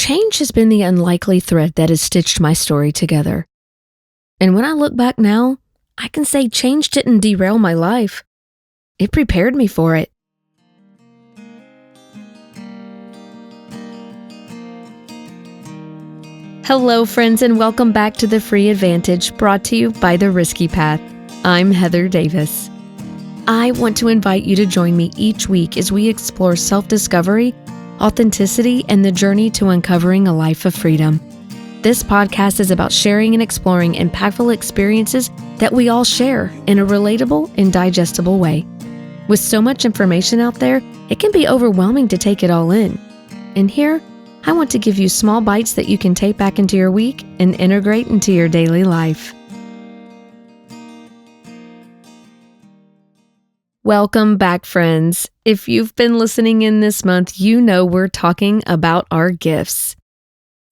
Change has been the unlikely thread that has stitched my story together. And when I look back now, I can say change didn't derail my life. It prepared me for it. Hello, friends, and welcome back to The Free Advantage, brought to you by The Risky Path. I'm Heather Davis. I want to invite you to join me each week as we explore self-discovery, authenticity, and the journey to uncovering a life of freedom. This podcast is about sharing and exploring impactful experiences that we all share in a relatable and digestible way. With so much information out there, it can be overwhelming to take it all in. And here, I want to give you small bites that you can take back into your week and integrate into your daily life. Welcome back, friends. If you've been listening in this month, you know we're talking about our gifts.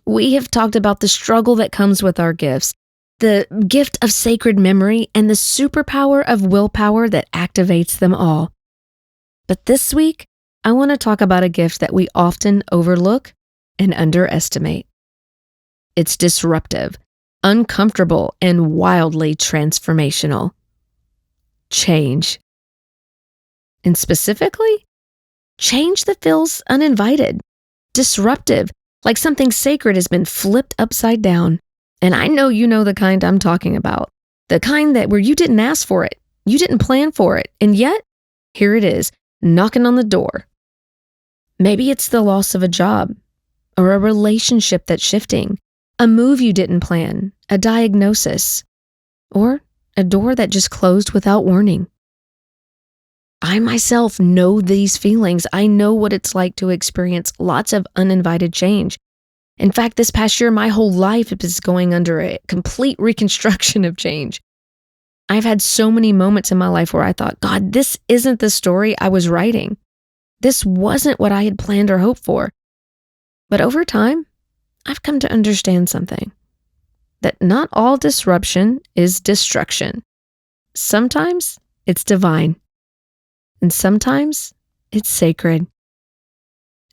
We have talked about the struggle that comes with our gifts, the gift of sacred memory, and the superpower of willpower that activates them all. But this week, I want to talk about a gift that we often overlook and underestimate. It's disruptive, uncomfortable, and wildly transformational. Change. And specifically, change that feels uninvited, disruptive, like something sacred has been flipped upside down. And I know you know the kind I'm talking about. The kind that where you didn't ask for it, you didn't plan for it, and yet, here it is, knocking on the door. Maybe it's the loss of a job, or a relationship that's shifting, a move you didn't plan, a diagnosis, or a door that just closed without warning. I myself know these feelings. I know what it's like to experience lots of uninvited change. In fact, this past year, my whole life is going under a complete reconstruction of change. I've had so many moments in my life where I thought, God, this isn't the story I was writing. This wasn't what I had planned or hoped for. But over time, I've come to understand something, that not all disruption is destruction. Sometimes it's divine, and sometimes it's sacred,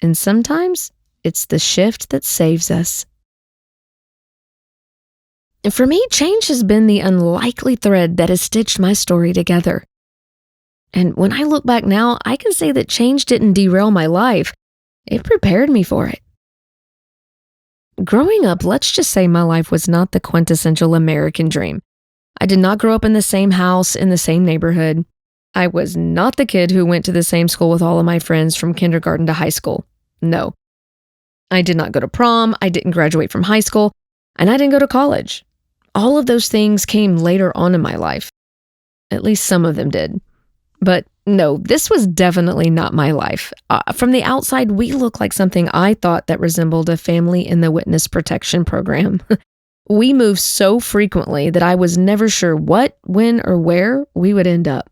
and sometimes it's the shift that saves us. And for me, change has been the unlikely thread that has stitched my story together. And when I look back now, I can say that change didn't derail my life. It prepared me for it. Growing up, let's just say my life was not the quintessential American dream. I did not grow up in the same house, in the same neighborhood. I was not the kid who went to the same school with all of my friends from kindergarten to high school. No. I did not go to prom, I didn't graduate from high school, and I didn't go to college. All of those things came later on in my life. At least some of them did. But no, this was definitely not my life. From the outside, we look like something I thought that resembled a family in the witness protection program. We moved so frequently that I was never sure what, when, or where we would end up.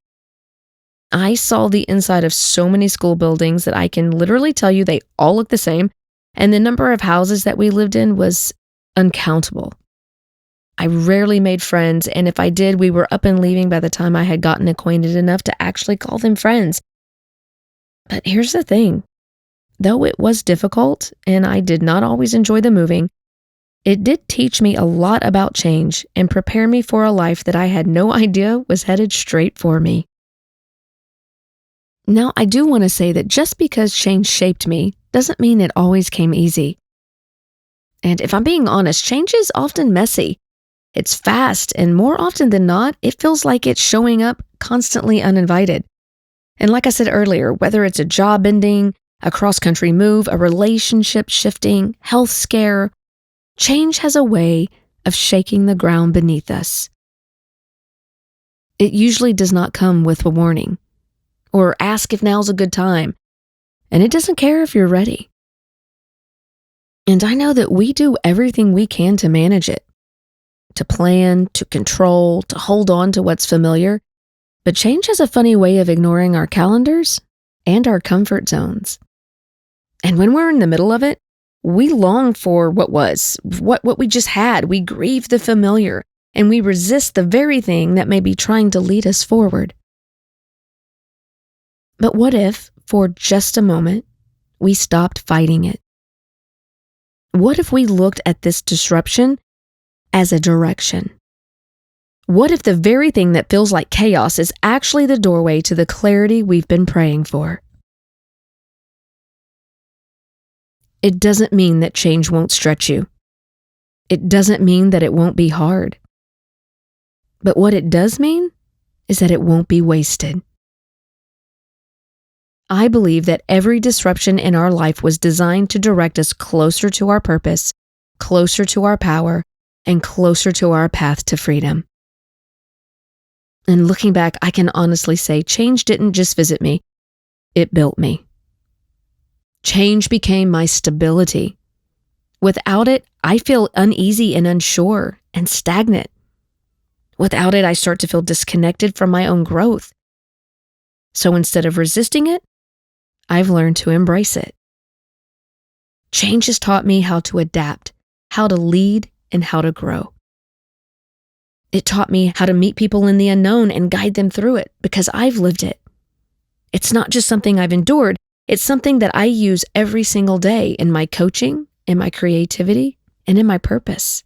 I saw the inside of so many school buildings that I can literally tell you they all look the same, and the number of houses that we lived in was uncountable. I rarely made friends, and if I did, we were up and leaving by the time I had gotten acquainted enough to actually call them friends. But here's the thing. Though it was difficult, and I did not always enjoy the moving, it did teach me a lot about change and prepare me for a life that I had no idea was headed straight for me. Now, I do want to say that just because change shaped me doesn't mean it always came easy. And if I'm being honest, change is often messy. It's fast, and more often than not, it feels like it's showing up constantly uninvited. And like I said earlier, whether it's a job ending, a cross-country move, a relationship shifting, health scare, change has a way of shaking the ground beneath us. It usually does not come with a warning, or ask if now's a good time, and it doesn't care if you're ready. And I know that we do everything we can to manage it, to plan, to control, to hold on to what's familiar, but change has a funny way of ignoring our calendars and our comfort zones. And when we're in the middle of it, we long for what was, what we just had. We grieve the familiar, and we resist the very thing that may be trying to lead us forward. But what if, for just a moment, we stopped fighting it? What if we looked at this disruption as a direction? What if the very thing that feels like chaos is actually the doorway to the clarity we've been praying for? It doesn't mean that change won't stretch you. It doesn't mean that it won't be hard. But what it does mean is that it won't be wasted. I believe that every disruption in our life was designed to direct us closer to our purpose, closer to our power, and closer to our path to freedom. And looking back, I can honestly say change didn't just visit me, it built me. Change became my stability. Without it, I feel uneasy and unsure and stagnant. Without it, I start to feel disconnected from my own growth. So instead of resisting it, I've learned to embrace it. Change has taught me how to adapt, how to lead, and how to grow. It taught me how to meet people in the unknown and guide them through it because I've lived it. It's not just something I've endured, it's something that I use every single day in my coaching, in my creativity, and in my purpose.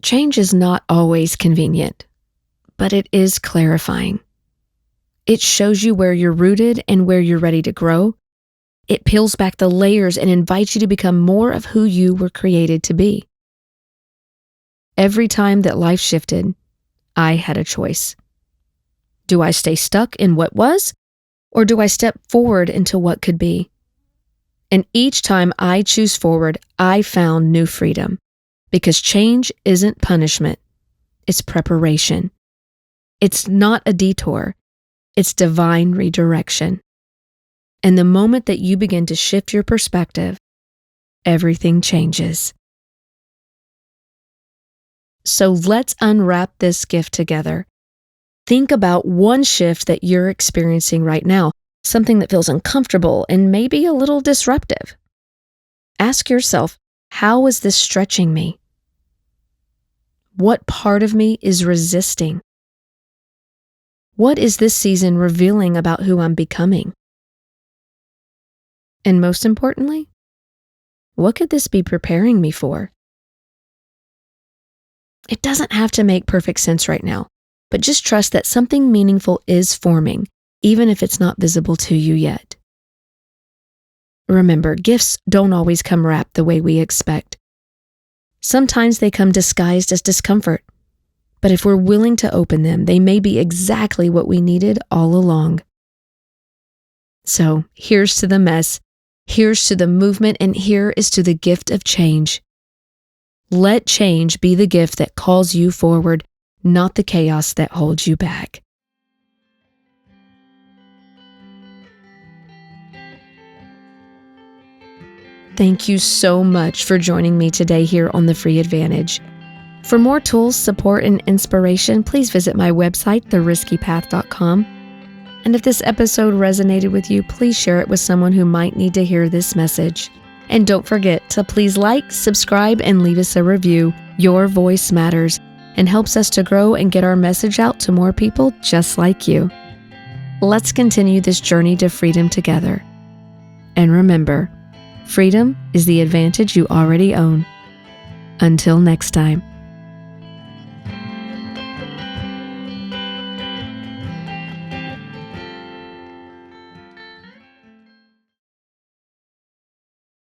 Change is not always convenient, but it is clarifying. It shows you where you're rooted and where you're ready to grow. It peels back the layers and invites you to become more of who you were created to be. Every time that life shifted, I had a choice. Do I stay stuck in what was, or do I step forward into what could be? And each time I choose forward, I found new freedom. Because change isn't punishment, it's preparation. It's not a detour, it's divine redirection. And the moment that you begin to shift your perspective, everything changes. So let's unwrap this gift together. Think about one shift that you're experiencing right now, something that feels uncomfortable and maybe a little disruptive. Ask yourself, how is this stretching me? What part of me is resisting? What is this season revealing about who I'm becoming? And most importantly, what could this be preparing me for? It doesn't have to make perfect sense right now, but just trust that something meaningful is forming, even if it's not visible to you yet. Remember, gifts don't always come wrapped the way we expect. Sometimes they come disguised as discomfort, but if we're willing to open them, they may be exactly what we needed all along. So here's to the mess, here's to the movement, and here is to the gift of change. Let change be the gift that calls you forward, not the chaos that holds you back. Thank you so much for joining me today here on The Free Advantage. For more tools, support, and inspiration, please visit my website, theriskypath.com. And if this episode resonated with you, please share it with someone who might need to hear this message. And don't forget to please like, subscribe, and leave us a review. Your voice matters and helps us to grow and get our message out to more people just like you. Let's continue this journey to freedom together. And remember, freedom is the advantage you already own. Until next time.